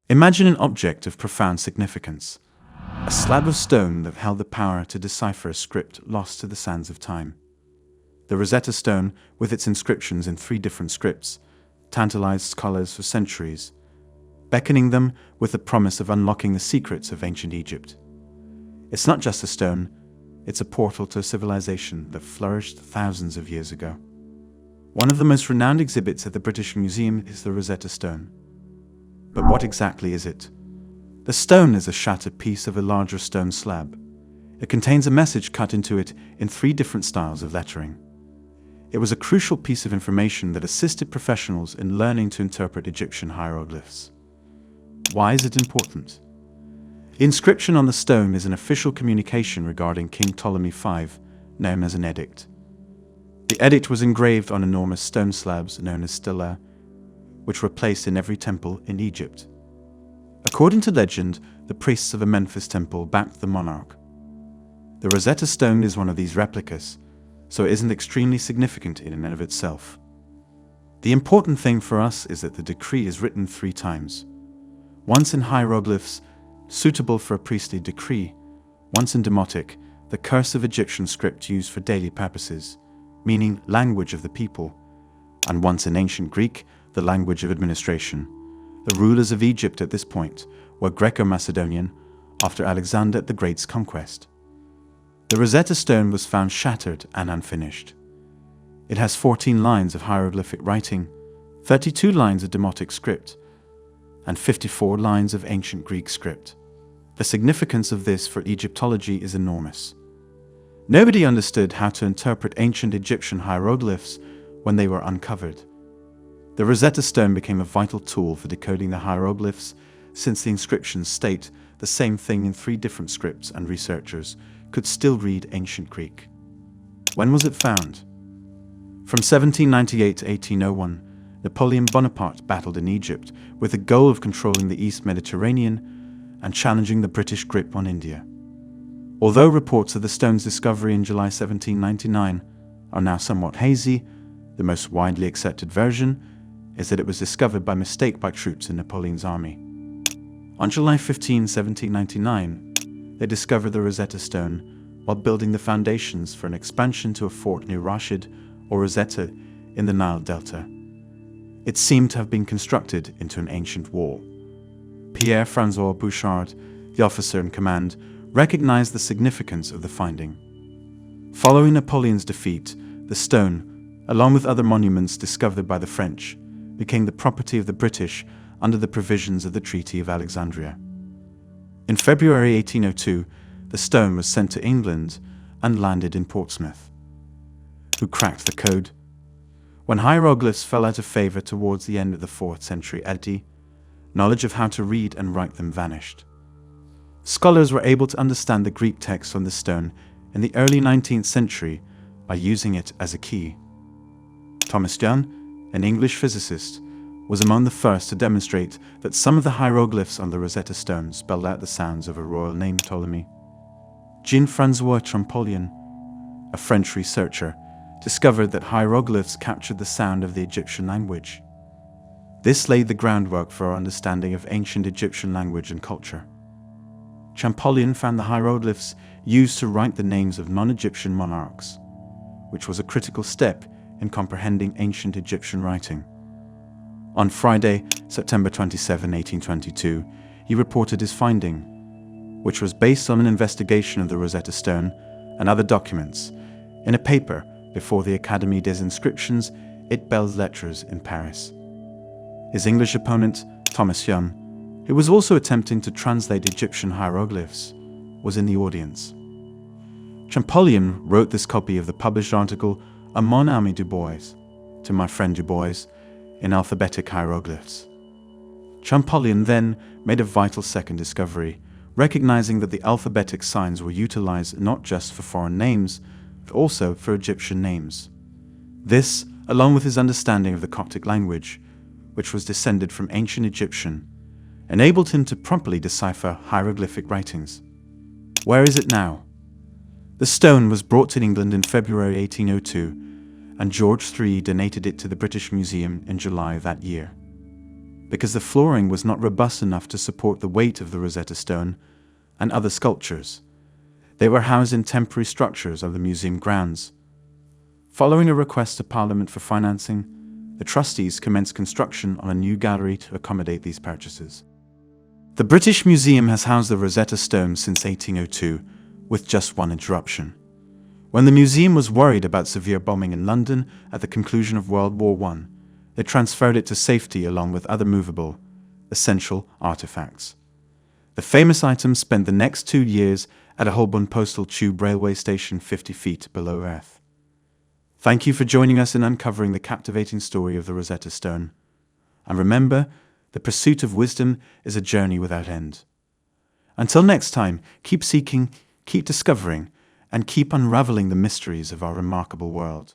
Imagine an object of profound significance, a slab of stone that held the power to decipher a script lost to the sands of time. The Rosetta Stone, with its inscriptions in 3 different scripts, tantalized scholars for centuries, beckoning them with the promise of unlocking the secrets of ancient Egypt. It's not just a stone, it's a portal to a civilization that flourished thousands of years ago. One of the most renowned exhibits at the British Museum is the Rosetta Stone. But what exactly is it? The stone is a shattered piece of a larger stone slab. It contains a message cut into it in 3 different styles of lettering. It was a crucial piece of information that assisted professionals in learning to interpret Egyptian hieroglyphs. Why is it important? The inscription on the stone is an official communication regarding King Ptolemy V, known as an edict. The edict was engraved on enormous stone slabs known as stelae, which were placed in every temple in Egypt. According to legend, the priests of a Memphis temple backed the monarch. The Rosetta Stone is one of these replicas, so it isn't extremely significant in and of itself. The important thing for us is that the decree is written 3 times. Once in hieroglyphs, suitable for a priestly decree, once in demotic, the cursive Egyptian script used for daily purposes, meaning language of the people, and once in ancient Greek, the language of administration. The rulers of Egypt at this point were Greco-Macedonian after Alexander the Great's conquest. The Rosetta Stone was found shattered and unfinished. It has 14 lines of hieroglyphic writing, 32 lines of demotic script, and 54 lines of ancient Greek script. The significance of this for Egyptology is enormous. Nobody understood how to interpret ancient Egyptian hieroglyphs when they were uncovered. The Rosetta Stone became a vital tool for decoding the hieroglyphs, since the inscriptions state the same thing in 3 different scripts and researchers could still read ancient Greek. When was it found? From 1798 to 1801, Napoleon Bonaparte battled in Egypt with the goal of controlling the East Mediterranean and challenging the British grip on India. Although reports of the stone's discovery in July 1799 are now somewhat hazy, the most widely accepted version is that it was discovered by mistake by troops in Napoleon's army. On July 15, 1799, they discovered the Rosetta Stone while building the foundations for an expansion to a fort near Rashid or Rosetta in the Nile Delta. It seemed to have been constructed into an ancient wall. Pierre-François Bouchard, the officer in command, recognized the significance of the finding. Following Napoleon's defeat, the stone, along with other monuments discovered by the French, became the property of the British under the provisions of the Treaty of Alexandria. In February 1802, the stone was sent to England and landed in Portsmouth. Who cracked the code? When hieroglyphs fell out of favor towards the end of the 4th century AD, knowledge of how to read and write them vanished. Scholars were able to understand the Greek text on the stone in the early 19th century by using it as a key. Thomas Young, an English physicist, was among the first to demonstrate that some of the hieroglyphs on the Rosetta Stone spelled out the sounds of a royal name Ptolemy. Jean-François Champollion, a French researcher, discovered that hieroglyphs captured the sound of the Egyptian language. This laid the groundwork for our understanding of ancient Egyptian language and culture. Champollion found the hieroglyphs used to write the names of non-Egyptian monarchs, which was a critical step in comprehending ancient Egyptian writing. On Friday, September 27, 1822, he reported his finding, which was based on an investigation of the Rosetta Stone and other documents, in a paper before the Académie des Inscriptions et Belles Lettres in Paris. His English opponent, Thomas Young, who was also attempting to translate Egyptian hieroglyphs, was in the audience. Champollion wrote this copy of the published article A mon ami Du Bois, to my friend Du Bois, in alphabetic hieroglyphs. Champollion then made a vital second discovery, recognizing that the alphabetic signs were utilized not just for foreign names, but also for Egyptian names. This, along with his understanding of the Coptic language, which was descended from ancient Egyptian, enabled him to properly decipher hieroglyphic writings. Where is it now? The stone was brought to England in February 1802, and George III donated it to the British Museum in July that year. because the flooring was not robust enough to support the weight of the Rosetta Stone and other sculptures. They were housed in temporary structures of the museum grounds. Following a request to Parliament for financing, the trustees commenced construction on a new gallery to accommodate these purchases. The British Museum has housed the Rosetta Stone since 1802, with just one interruption. When the museum was worried about severe bombing in London at the conclusion of World War I, they transferred it to safety along with other movable, essential artifacts. The famous items spent the next 2 years at a Holborn Postal Tube railway station 50 feet below Earth. Thank you for joining us in uncovering the captivating story of the Rosetta Stone. And remember, the pursuit of wisdom is a journey without end. Until next time, keep seeking, keep discovering, and keep unraveling the mysteries of our remarkable world.